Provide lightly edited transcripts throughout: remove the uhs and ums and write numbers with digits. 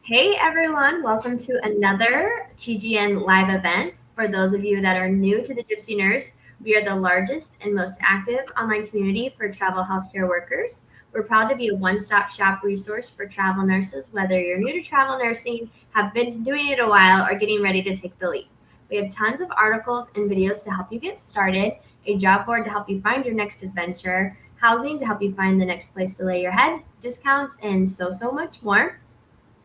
Hey everyone, welcome to another TGN live event. For those of you that are new to the Gypsy Nurse, we are the largest and most active online community for travel healthcare workers. We're proud to be a one-stop shop resource for travel nurses, whether you're new to travel nursing, have been doing it a while, or getting ready to take the leap. We have tons of articles and videos to help you get started, a job board to help you find your next adventure, housing to help you find the next place to lay your head, discounts, and so much more.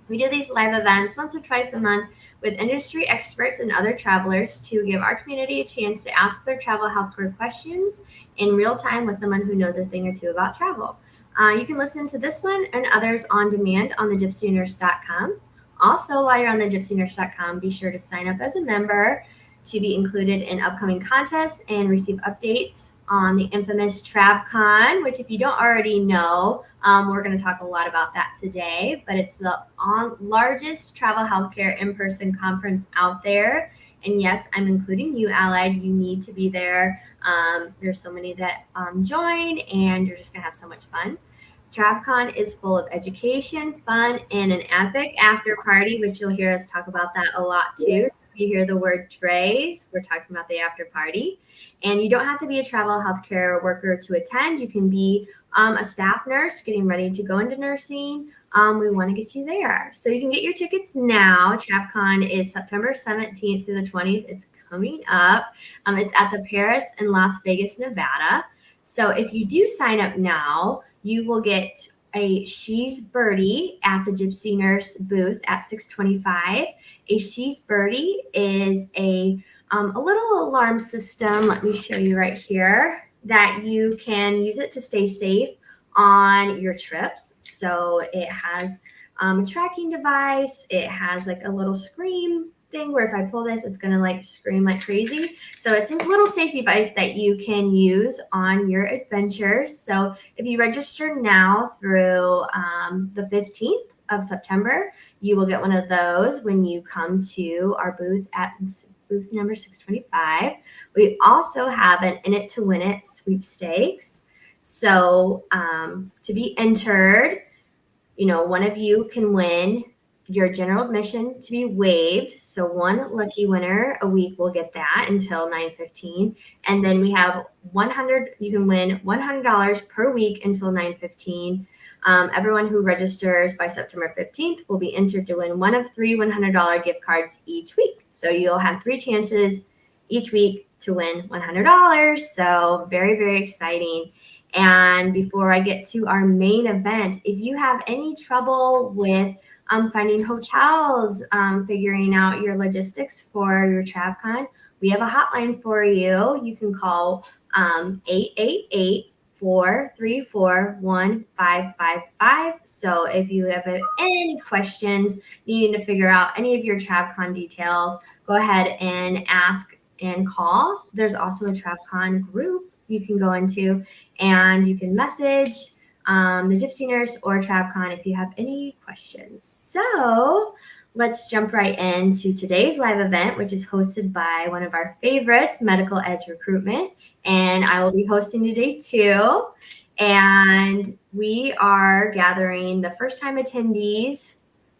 We do these live events once or twice a month with industry experts and other travelers to give our community a chance to ask their travel healthcare questions in real time with someone who knows a thing or two about travel. You can listen to this one and others on demand on the gypsynurse.com. Also, while you're on the gypsynurse.com, be sure to sign up as a member to be included in upcoming contests and receive updates on the infamous TravCon, which if you don't already know, we're going to talk a lot about that today, but it's the largest travel healthcare in-person conference out there. And yes, I'm including you, Allied. You need to be there. There's so many that join, and you're just going to have so much fun. TravCon is full of education, fun, and an epic after party, which you'll hear us talk about that a lot too. If you hear the word trays, we're talking about the after party. And you don't have to be a travel healthcare worker to attend. You can be a staff nurse getting ready to go into nursing. We want to get you there. So you can get your tickets now. TravCon is September 17th through the 20th. It's coming up. It's at the Paris in Las Vegas, Nevada. So if you do sign up now, you will get a She's Birdie at the Gypsy Nurse booth at 625. A She's Birdie is a little alarm system. Let me show you right here that you can use it to stay safe on your trips. So it has a tracking device. It has like a little scream thing where if I pull this, it's going to like scream like crazy. So it's a little safety device that you can use on your adventures. So if you register now through the 15th of September, you will get one of those when you come to our booth at booth number 625. We also have an In It to Win It sweepstakes. So to be entered, one of you can win your general admission to be waived. So one lucky winner a week will get that until 9:15. And then we have you can win $100 per week until 9:15. Everyone who registers by September 15th will be entered to win one of three $100 gift cards each week. So you'll have 3 chances each week to win $100. So very, very exciting. And before I get to our main event, if you have any trouble with finding hotels, figuring out your logistics for your TravCon, we have a hotline for you. You can call 888-434-1555. So if you have any questions needing to figure out any of your TravCon details, go ahead and ask and call. There's also a TravCon group you can go into, and you can message the Gypsy Nurse or TravCon if you have any questions. So let's jump right into today's live event, which is hosted by one of our favorites, Medical Edge Recruitment, and I will be hosting today too. And we are gathering the first-time attendees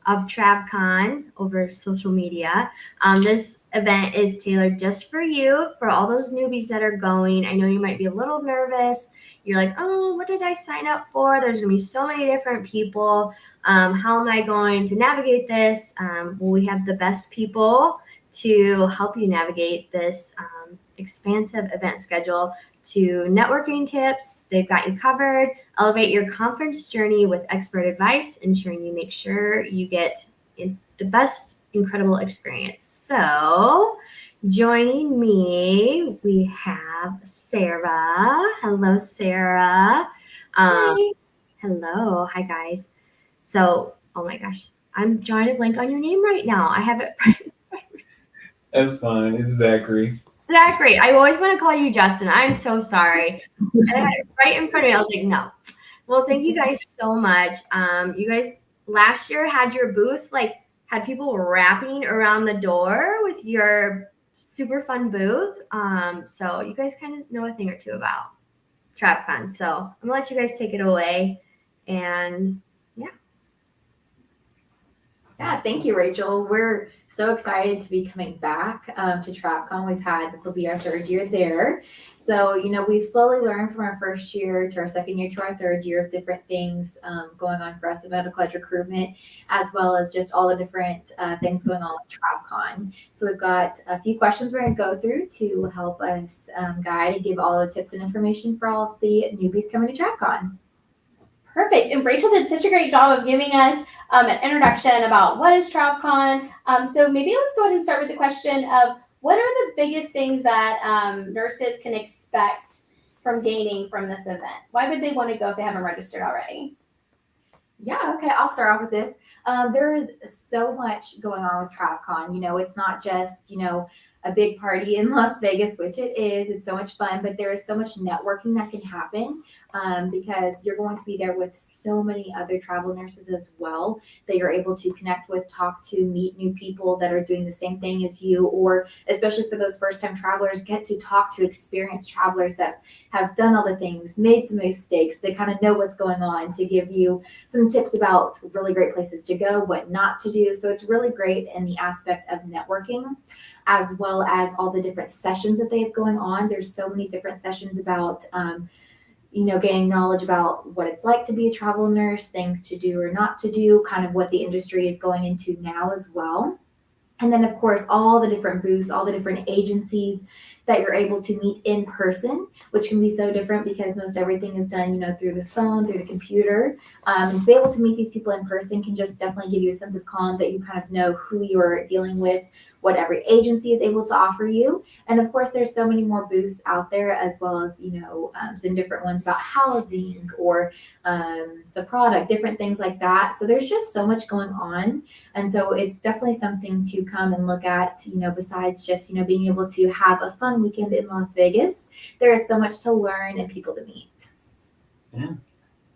of TravCon over social media. This event is tailored just for you, for all those newbies that are going. I know you might be a little nervous. You're like, oh, what did I sign up for? There's going to be so many different people. How am I going to navigate this? Well, we have the best people to help you navigate this expansive event schedule to networking tips. They've got you covered. Elevate your conference journey with expert advice, ensuring you make sure you get the best incredible experience. So joining me, we have Sarah. Hello, Sarah. Hi. Hello. Hi, guys. So, oh my gosh, I'm drawing a blank on your name right now. I have it. That's fine. It's Zachary. Zachary. I always want to call you Justin. I'm so sorry. I had it right in front of me. I was like, no. Well, thank you guys so much. You guys last year had your booth, had people rapping around the door with your super fun booth. So you guys kind of know a thing or two about TravCon. So I'm gonna let you guys take it away. And yeah. Yeah, thank you, Rachel. We're so excited to be coming back to TravCon. This will be our third year there. So, we've slowly learned from our first year to our second year to our third year of different things going on for us in medical edge recruitment, as well as just all the different things going on with TravCon. So, we've got a few questions we're going to go through to help us guide and give all the tips and information for all of the newbies coming to TravCon. Perfect. And Rachel did such a great job of giving us an introduction about what is TravCon. So maybe let's go ahead and start with the question of what are the biggest things that nurses can expect from gaining from this event? Why would they want to go if they haven't registered already? Yeah, okay, I'll start off with this. There is so much going on with TravCon. It's not just, a big party in Las Vegas, which it is. It's so much fun, but there is so much networking that can happen because you're going to be there with so many other travel nurses as well that you're able to connect with, talk to, meet new people that are doing the same thing as you, or especially for those first-time travelers, get to talk to experienced travelers that have done all the things, made some mistakes. They kind of know what's going on to give you some tips about really great places to go, what not to do. So it's really great in the aspect of networking, as well as all the different sessions that they have going on. There's so many different sessions about, gaining knowledge about what it's like to be a travel nurse, things to do or not to do, kind of what the industry is going into now as well. And then, of course, all the different booths, all the different agencies that you're able to meet in person, which can be so different because most everything is done, through the phone, through the computer. And to be able to meet these people in person can just definitely give you a sense of calm that you kind of know who you're dealing with, what every agency is able to offer you. And of course, there's so many more booths out there, as well as, some different ones about housing or some product, different things like that. So there's just so much going on. And so it's definitely something to come and look at, besides just, being able to have a fun weekend in Las Vegas. There is so much to learn and people to meet. Yeah.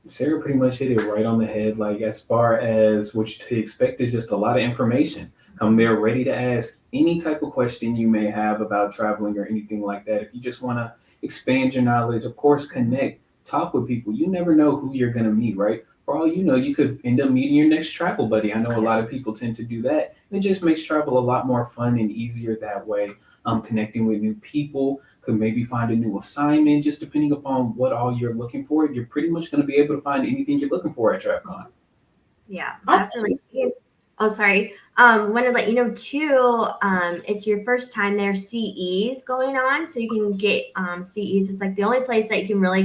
Sarah pretty much hit it right on the head. Like, as far as what to expect, is just a lot of information. Come there ready to ask any type of question you may have about traveling or anything like that. If you just want to expand your knowledge, of course, connect, talk with people. You never know who you're going to meet, right? For all you know, you could end up meeting your next travel buddy. I know a lot of people tend to do that. It just makes travel a lot more fun and easier that way. Connecting with new people, could maybe find a new assignment, just depending upon what all you're looking for. You're pretty much going to be able to find anything you're looking for at TravCon. Yeah, Awesome. definitely. Oh, sorry. Want to let you know too, it's your first time there, CEs going on. So you can get CEs. It's like the only place that you can really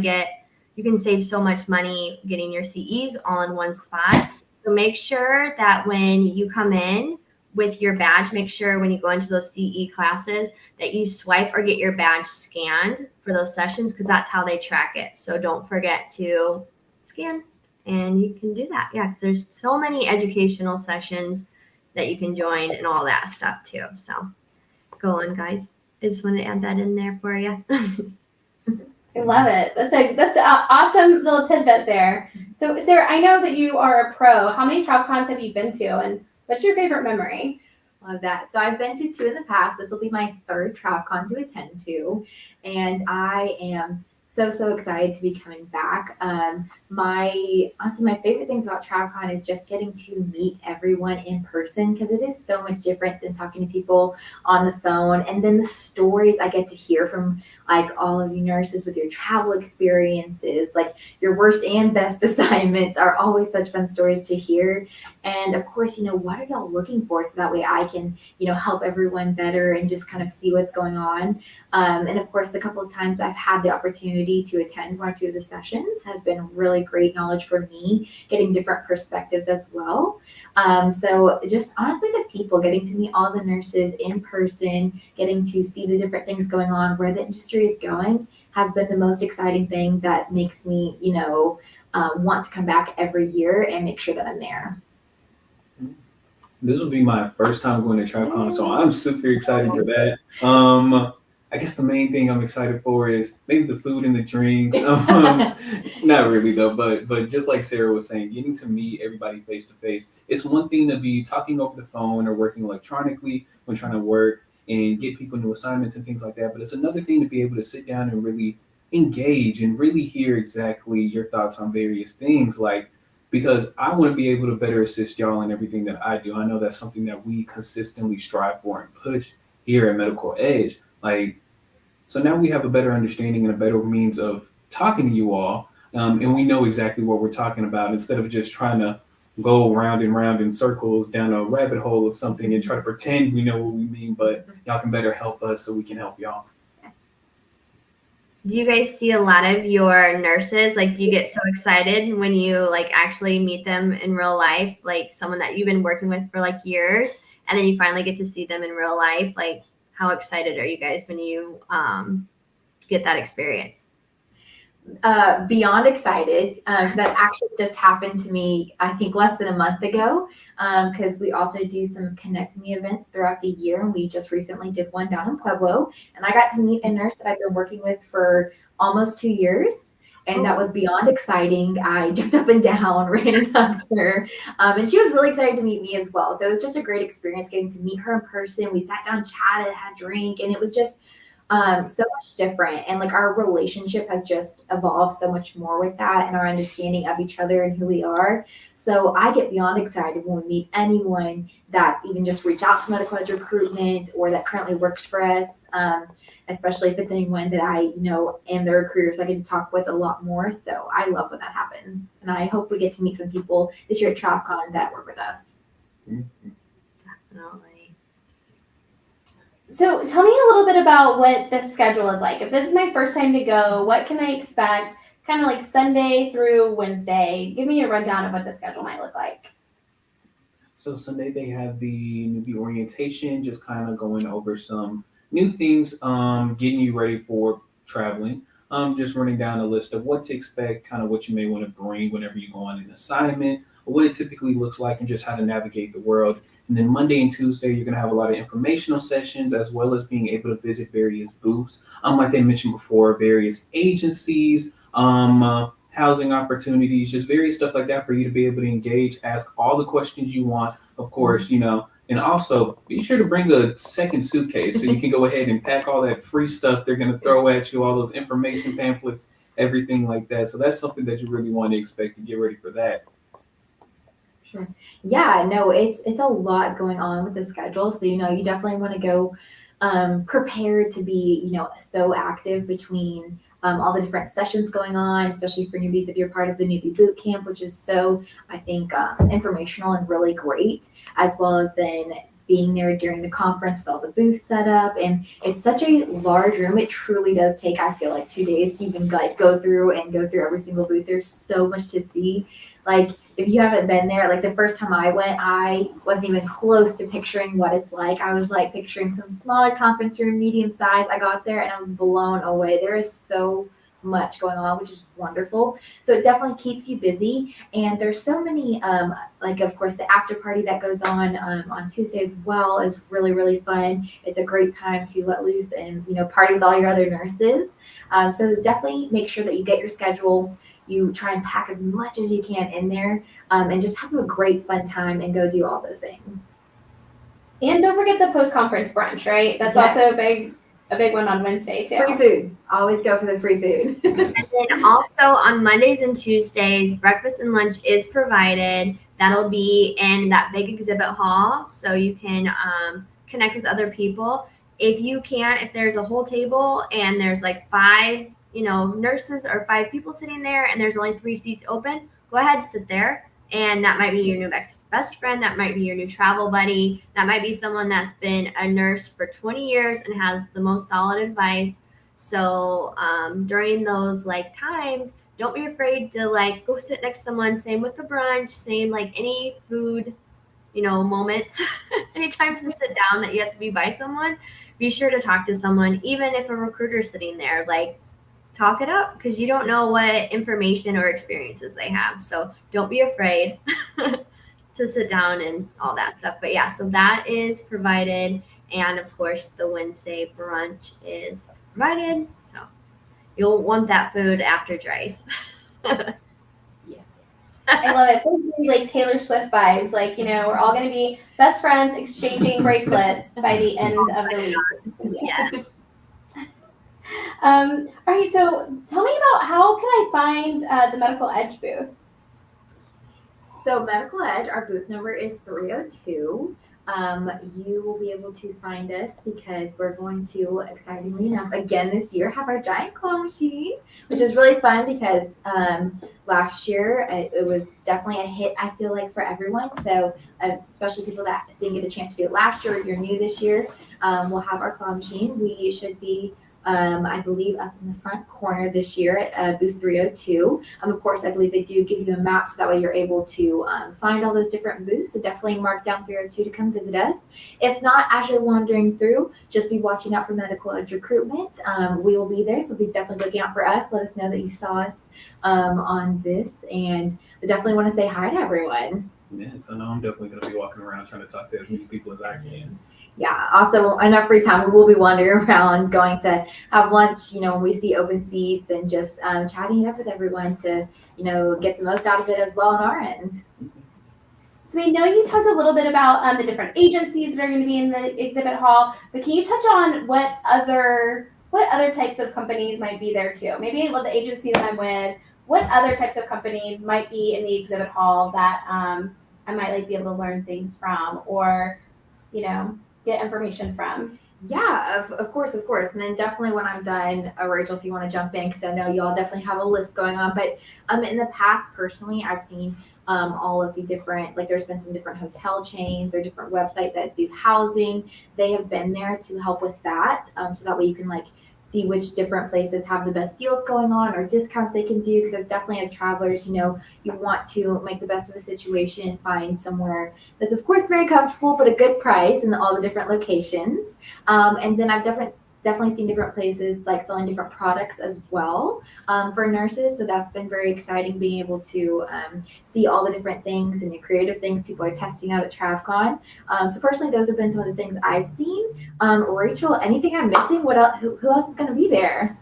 you can save so much money getting your CEs all in one spot. So make sure that when you come in with your badge, make sure when you go into those CE classes that you swipe or get your badge scanned for those sessions, because that's how they track it. So don't forget to scan. And you can do that. Yeah, because there's so many educational sessions that you can join and all that stuff too. So go on, guys. I just want to add that in there for you. I love it. That's an awesome little tidbit there. So Sarah, I know that you are a pro. How many TravCons have you been to, and what's your favorite memory? Love that. So I've been to 2 in the past. This will be my third TravCon to attend to, and I am so excited to be coming back. Honestly, my favorite things about TravCon is just getting to meet everyone in person, because it is so much different than talking to people on the phone. And then the stories I get to hear from like all of you nurses with your travel experiences, like your worst and best assignments, are always such fun stories to hear. And of course, what are y'all looking for, so that way I can, help everyone better and just kind of see what's going on. And of course, the couple of times I've had the opportunity to attend 1 or 2 of the sessions has been really great knowledge for me, getting different perspectives as well. So just honestly, the people, getting to meet all the nurses in person, getting to see the different things going on, where the industry is going, has been the most exciting thing that makes me, want to come back every year and make sure that I'm there. This will be my first time going to TravCon, so I'm super excited for that. I guess the main thing I'm excited for is maybe the food and the drinks. Not really though, but just like Sarah was saying, getting to meet everybody face to face. It's one thing to be talking over the phone or working electronically when trying to work and get people new assignments and things like that. But it's another thing to be able to sit down and really engage and really hear exactly your thoughts on various things. Like, because I want to be able to better assist y'all in everything that I do. I know that's something that we consistently strive for and push here at Medical Edge. Like, so now we have a better understanding and a better means of talking to you all, and we know exactly what we're talking about instead of just trying to go round and round in circles down a rabbit hole of something and try to pretend we know what we mean, but y'all can better help us so we can help y'all. Do you guys see a lot of your nurses? Like, do you get so excited when you like actually meet them in real life, like someone that you've been working with for like years, and then you finally get to see them in real life? Like, how excited are you guys when you get that experience? Beyond excited, because that actually just happened to me, I think less than a month ago, because we also do some Connect Me events throughout the year, and we just recently did one down in Pueblo, and I got to meet a nurse that I've been working with for almost 2 years, and that was beyond exciting. I jumped up and down, ran and hugged her, and she was really excited to meet me as well. So it was just a great experience getting to meet her in person. We sat down, chatted, had a drink, and it was just so much different, and like our relationship has just evolved so much more with that and our understanding of each other and who we are. So I get beyond excited when we meet anyone that's even just reached out to Medical Edge Recruitment or that currently works for us, especially if it's anyone that I am the recruiter, so I get to talk with a lot more. So I love when that happens, and I hope we get to meet some people this year at TravCon that work with us. Definitely. So tell me a little bit about what the schedule is like. If this is my first time to go, what can I expect? Kind of like Sunday through Wednesday. Give me a rundown of what the schedule might look like. So Sunday they have the newbie orientation, just kind of going over some new things, getting you ready for traveling. Just running down a list of what to expect, kind of what you may want to bring whenever you go on an assignment, or what it typically looks like, and just how to navigate the world. And then Monday and Tuesday, you're going to have a lot of informational sessions, as well as being able to visit various booths. Like they mentioned before, various agencies, housing opportunities, just various stuff like that for you to be able to engage, ask all the questions you want, of course, and also be sure to bring a second suitcase so you can go ahead and pack all that free stuff they're going to throw at you, all those information pamphlets, everything like that. So that's something that you really want to expect to get ready for that. Sure. Yeah, no, it's a lot going on with the schedule. So, you definitely want to go prepared to be, so active between all the different sessions going on, especially for newbies if you're part of the newbie boot camp, which is so, I think, informational and really great, as well as then being there during the conference with all the booths set up. And it's such a large room. It truly does take, I feel like, 2 days to even like go through every single booth. There's so much to see. Like, if you haven't been there, like the first time I went, I wasn't even close to picturing what it's like. I was like picturing some smaller conference room, medium size. I got there and I was blown away. There is so much going on, which is wonderful. So it definitely keeps you busy. And there's so many, like, of course, the after party that goes on Tuesday as well is really, really fun. It's a great time to let loose and, party with all your other nurses. So definitely make sure that you get your schedule. You try and pack as much as you can in there, and just have a great fun time and go do all those things. And don't forget the post-conference brunch, right? That's also a big one on Wednesday too. Free food. Always go for the free food. And then also on Mondays and Tuesdays, breakfast and lunch is provided. That'll be in that big exhibit hall, so you can connect with other people. If you can't, if there's a whole table and there's like 5 nurses or 5 people sitting there and there's only 3 seats open, go ahead and sit there. And that might be your new best friend. That might be your new travel buddy. That might be someone that's been a nurse for 20 years and has the most solid advice. So during those like times, don't be afraid to like go sit next to someone. Same with the brunch, same like any food, moments. Any times to sit down that you have to be by someone, be sure to talk to someone, even if a recruiter's sitting there, like, talk it up, because you don't know what information or experiences they have. So don't be afraid to sit down and all that stuff. But yeah, so that is provided. And of course, the Wednesday brunch is provided. So you'll want that food after dries. Yes. I love it. Feels really like Taylor Swift vibes. Like, we're all going to be best friends exchanging bracelets by the end of the week. Yes. All right, so tell me about how can I find the Medical Edge booth? So Medical Edge, our booth number is 302. You will be able to find us because we're going to, excitingly enough, again this year have our giant claw machine, which is really fun because last year it was definitely a hit, I feel like, for everyone. So especially people that didn't get a chance to do it last year or you're new this year, we'll have our claw machine. We should be I believe up in the front corner this year at booth 302. Of course, I believe they do give you a map so that way you're able to find all those different booths. So definitely mark down 302 to come visit us. If not, as you're wandering through, just be watching out for Medical Edge Recruitment. We will be there, so be definitely looking out for us. Let us know that you saw us on this, and we definitely want to say hi to everyone. Yeah, so now I'm definitely going to be walking around trying to talk to as many people as I can. Yeah, also in our free time, we will be wandering around, going to have lunch, when we see open seats, and just chatting it up with everyone to, get the most out of it as well on our end. So we know you talked a little bit about the different agencies that are going to be in the exhibit hall, but can you touch on what other types of companies might be there too? Maybe the agency that I'm with, what other types of companies might be in the exhibit hall that I might be able to learn things from, or, get information from? Yeah, of course. And then definitely when I'm done, Rachel, if you want to jump in, because I know y'all definitely have a list going on. But in the past, personally, I've seen all of the different, there's been some different hotel chains or different websites that do housing. They have been there to help with that. So that way you can see which different places have the best deals going on or discounts they can do. Because definitely as travelers, you want to make the best of a situation, find somewhere that's of course very comfortable, but a good price in all the different locations. And then I've definitely seen different places selling different products as well for nurses. So that's been very exciting, being able to see all the different things and the creative things people are testing out at TravCon. So personally, those have been some of the things I've seen. Rachel, anything I'm missing? What else? Who else is going to be there?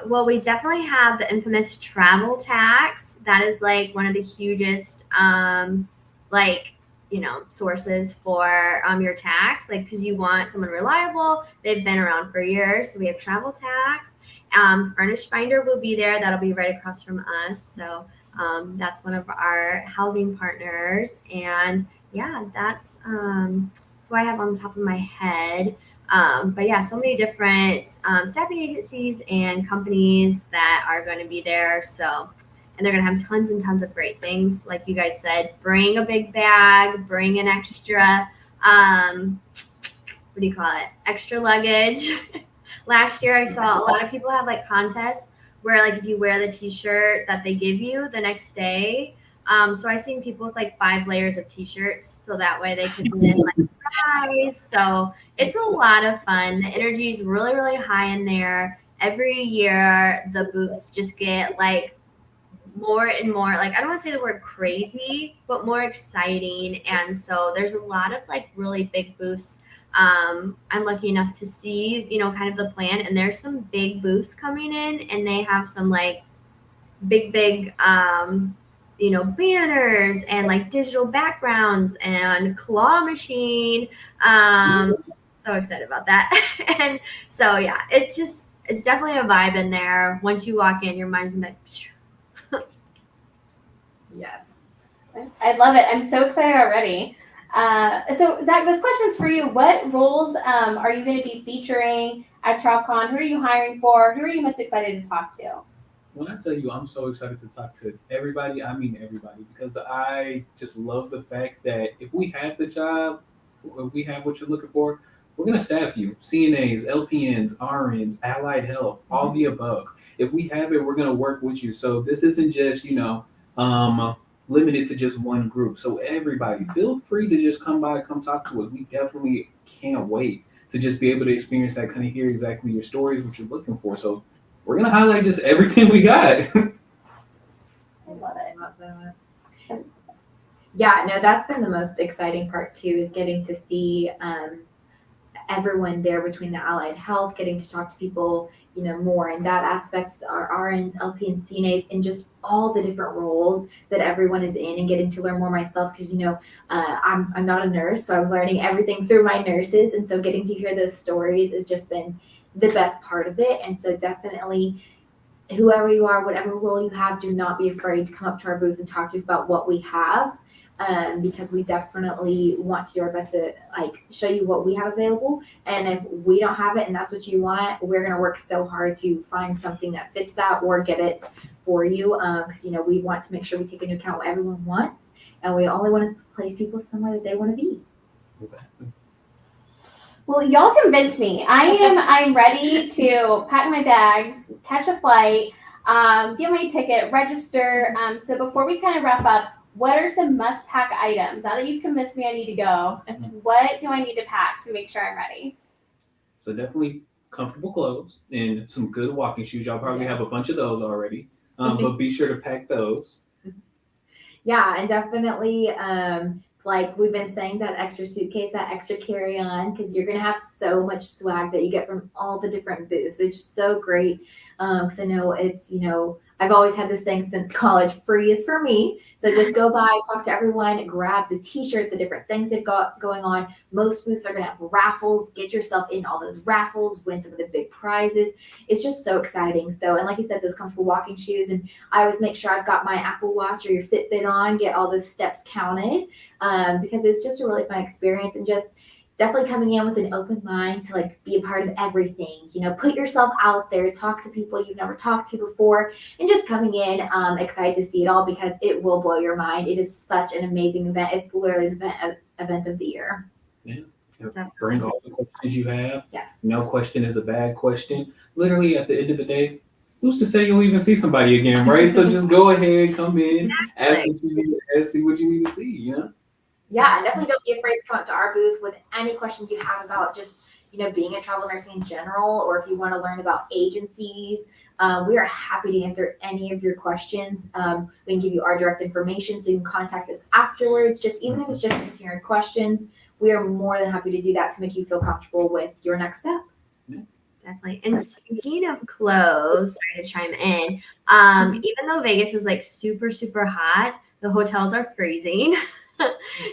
Well, we definitely have the infamous travel tax. That is one of the hugest sources for your tax, because you want someone reliable. They've been around for years. So we have travel tax. Furnished Finder will be there. That'll be right across from us. So that's one of our housing partners. And yeah, that's who I have on the top of my head. But yeah, so many different staffing agencies and companies that are going to be there. So, and they're going to have tons and tons of great things. Like you guys said, bring a big bag, bring an extra, extra luggage. Last year, I saw a lot of people have contests where if you wear the t-shirt that they give you the next day. So I've seen people with 5 layers of t-shirts, so that way they could win prize. So it's a lot of fun. The energy is really, really high in there. Every year, the booths just get more and more, I don't want to say the word crazy, but more exciting. And so there's a lot of really big booths. I'm lucky enough to see, kind of the plan, and there's some big booths coming in, and they have some big, banners and digital backgrounds and claw machine. So excited about that. And so, yeah, it's definitely a vibe in there. Once you walk in, your mind's Yes. I love it. I'm so excited already. So Zach, this question is for you. What roles are you going to be featuring at TravCon? Who are you hiring for? Who are you most excited to talk to? When I tell you I'm so excited to talk to everybody, I mean everybody, because I just love the fact that if we have the job, if we have what you're looking for, we're going to staff you. CNAs, LPNs, RNs, allied health, all the above. If we have it, we're going to work with you. So this isn't just, limited to just one group. So everybody, feel free to just come by, come talk to us. We definitely can't wait to just be able to experience that, kind of hear exactly your stories, what you're looking for. So we're going to highlight just everything we got. I love it. I love that. Yeah, no, that's been the most exciting part too, is getting to see everyone there between the allied health, getting to talk to people, more in that aspect, our RNs, LPNs, CNAs, and just all the different roles that everyone is in, and getting to learn more myself, because I'm not a nurse, so I'm learning everything through my nurses, and so getting to hear those stories has just been the best part of it. And so definitely whoever you are, whatever role you have, do not be afraid to come up to our booth and talk to us about what we have. Because we definitely want to do our best to like show you what we have available. And if we don't have it and that's what you want, we're going to work so hard to find something that fits that or get it for you. Because, you know, we want to make sure we take into account what everyone wants. And we only want to place people somewhere that they want to be. Well, y'all convinced me. I'm ready to pack my bags, catch a flight, get my ticket, register. So before we kind of wrap up, what are some must-pack items? Now that you've convinced me I need to go, what do I need to pack to make sure I'm ready? So definitely comfortable clothes and some good walking shoes. Y'all probably have a bunch of those already, but be sure to pack those. Yeah, and definitely, like we've been saying, that extra suitcase, that extra carry-on, because you're gonna have so much swag that you get from all the different booths. It's so great, because I know it's, you know, I've always had this thing since college, free is for me. So just go by, talk to everyone, grab the t-shirts, the different things they've got going on. Most booths are gonna have raffles. Get yourself in all those raffles, win some of the big prizes. It's just so exciting. So, and like you said, those comfortable walking shoes, and I always make sure I've got my Apple Watch or your Fitbit on, get all those steps counted, because it's just a really fun experience, and just definitely coming in with an open mind to like be a part of everything. You know, put yourself out there, talk to people you've never talked to before, and just coming in excited to see it all, because it will blow your mind. It is such an amazing event. It's literally the event of the year. Yeah. Bring all the questions you have. Yes. No question is a bad question. Literally, at the end of the day, who's to say you'll even see somebody again, right? So just go ahead, come in, ask what you need to ask, see what you need to see, you know? Yeah, and definitely don't be afraid to come up to our booth with any questions you have about just, you know, being in travel nursing in general, or if you want to learn about agencies. We are happy to answer any of your questions. We can give you our direct information, so you can contact us afterwards. Just even if it's just answering questions, we are more than happy to do that to make you feel comfortable with your next step. Definitely. And speaking of clothes, sorry to chime in, even though Vegas is like super, super hot, the hotels are freezing.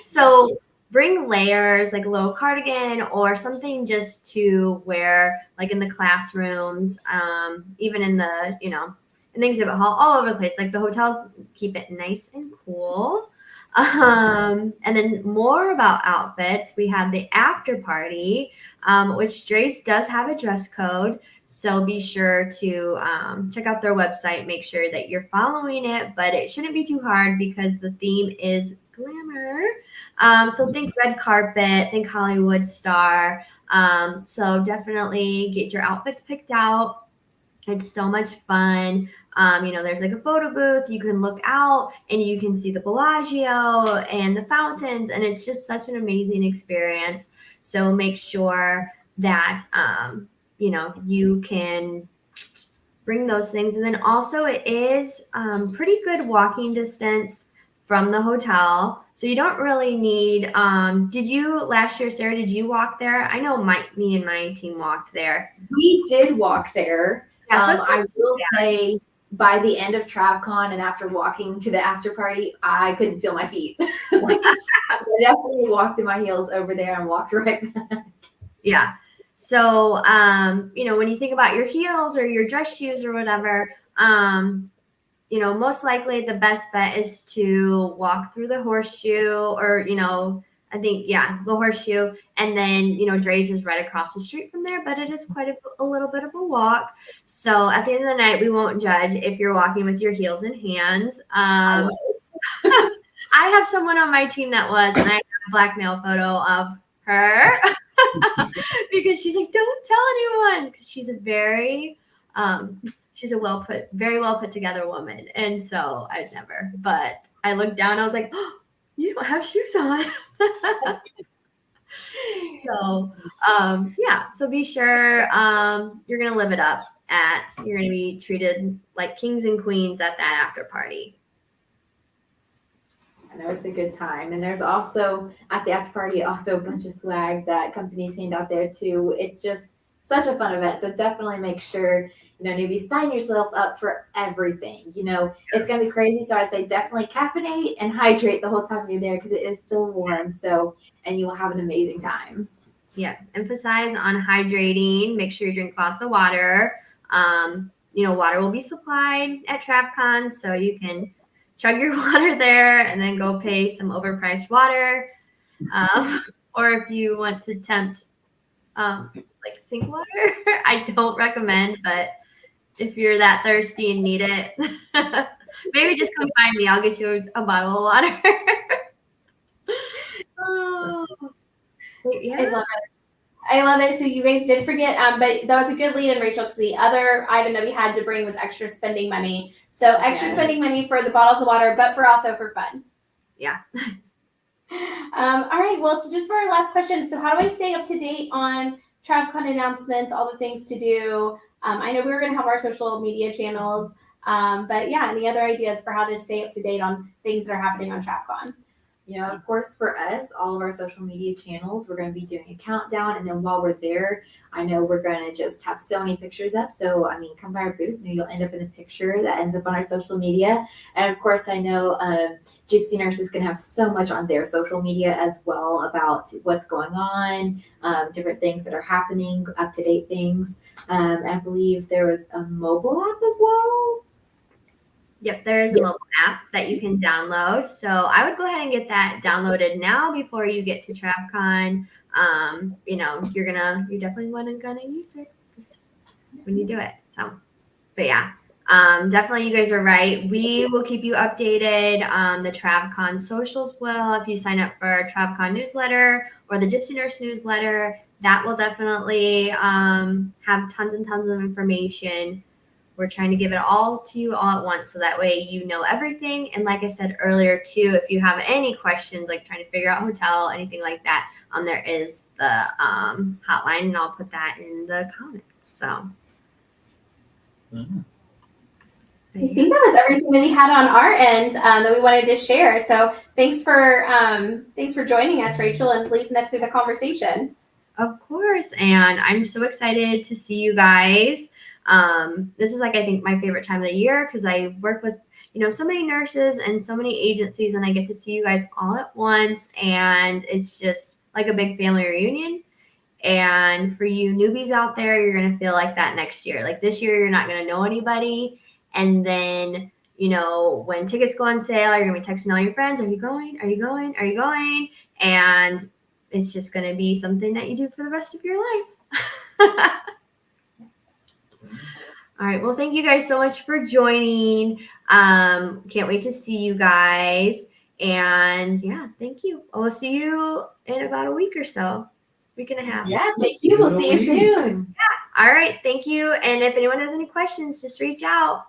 So bring layers, like a little cardigan or something just to wear like in the classrooms, even in the, you know, in the exhibit hall, all over the place. Like the hotels keep it nice and cool. And then more about outfits, we have the after party, which Drace does have a dress code. So be sure to check out their website, make sure that you're following it, but it shouldn't be too hard because the theme is glamour. So think red carpet, think Hollywood star. So definitely get your outfits picked out. It's so much fun. You know, there's like a photo booth. You can look out and you can see the Bellagio and the fountains, and it's just such an amazing experience. So make sure that you know, you can bring those things. And then also it is pretty good walking distance from the hotel. So you don't really need, did you last year, Sarah, did you walk there? I know me and my team walked there. We did walk there. Yeah, so I will say by the end of TravCon and after walking to the after party, I couldn't feel my feet. I definitely walked in my heels over there and walked right back. Yeah. So, you know, when you think about your heels or your dress shoes or whatever, you know, most likely the best bet is to walk through the horseshoe, or, you know, I think, yeah, the horseshoe. And then, you know, Dre's is right across the street from there, but it is quite a little bit of a walk. So at the end of the night, we won't judge if you're walking with your heels in hands. I have someone on my team that was, and I have a blackmail photo of her because she's like, don't tell anyone, because she's a very, she's a very well put together woman. And so I'd never, but I looked down, I was like, oh, you don't have shoes on. So, yeah, so be sure you're going to live it up you're going to be treated like kings and queens at that after party. I know it's a good time. And there's also, at the after party, also a bunch of swag that companies hand out there too. It's just such a fun event. So definitely make sure, you know, newbies, sign yourself up for everything. You know, it's going to be crazy. So I'd say definitely caffeinate and hydrate the whole time you're there, because it is still warm. So, and you will have an amazing time. Yeah. Emphasize on hydrating. Make sure you drink lots of water. water will be supplied at TravCon, so you can chug your water there and then go pay some overpriced water. Or if you want to tempt like sink water, I don't recommend, but if you're that thirsty and need it, maybe just come find me. I'll get you a bottle of water. Oh, yeah. I love it. So you guys did forget, but that was a good lead in, Rachel, because the other item that we had to bring was extra spending money. So extra spending money for the bottles of water, but also for fun. Yeah. All right. Well, so just for our last question. So how do I stay up to date on TravCon announcements, all the things to do? I know we were going to have our social media channels, but yeah, any other ideas for how to stay up to date on things that are happening on TravCon? Of course, for us, all of our social media channels, we're going to be doing a countdown. And then while we're there, I know we're going to just have so many pictures up. So, come by our booth, maybe you'll end up in a picture that ends up on our social media. And of course, I know Gypsy Nurse is going to have so much on their social media as well about what's going on, different things that are happening, up-to-date things. I believe there was a mobile app as well. Yep, there is a mobile app that you can download. So I would go ahead and get that downloaded now before you get to TravCon. You're definitely gonna use it when you do it. So, but yeah, definitely you guys are right. We will keep you updated. The TravCon socials will, if you sign up for TravCon newsletter or the Gypsy Nurse newsletter, that will definitely have tons and tons of information. We're trying to give it all to you all at once, so that way you know everything. And like I said earlier too, if you have any questions, like trying to figure out hotel, anything like that, there is the hotline, and I'll put that in the comments. So I think that was everything that we had on our end that we wanted to share. So thanks for joining us, Rachel, and leading us through the conversation. Of course, and I'm so excited to see you guys. This is I think my favorite time of the year, because I work with so many nurses and so many agencies, and I get to see you guys all at once, and it's just like a big family reunion. And for you newbies out there, you're gonna feel like that next year. Like this year, you're not gonna know anybody, and then when tickets go on sale, you're gonna be texting all your friends, "Are you going? Are you going? Are you going?" And it's just gonna be something that you do for the rest of your life. All right. Well, thank you guys so much for joining. Can't wait to see you guys. And yeah, thank you. I'll see you in about a week or so. Week and a half. Yeah, thank you. We'll see you soon. Yeah. All right. Thank you. And if anyone has any questions, just reach out.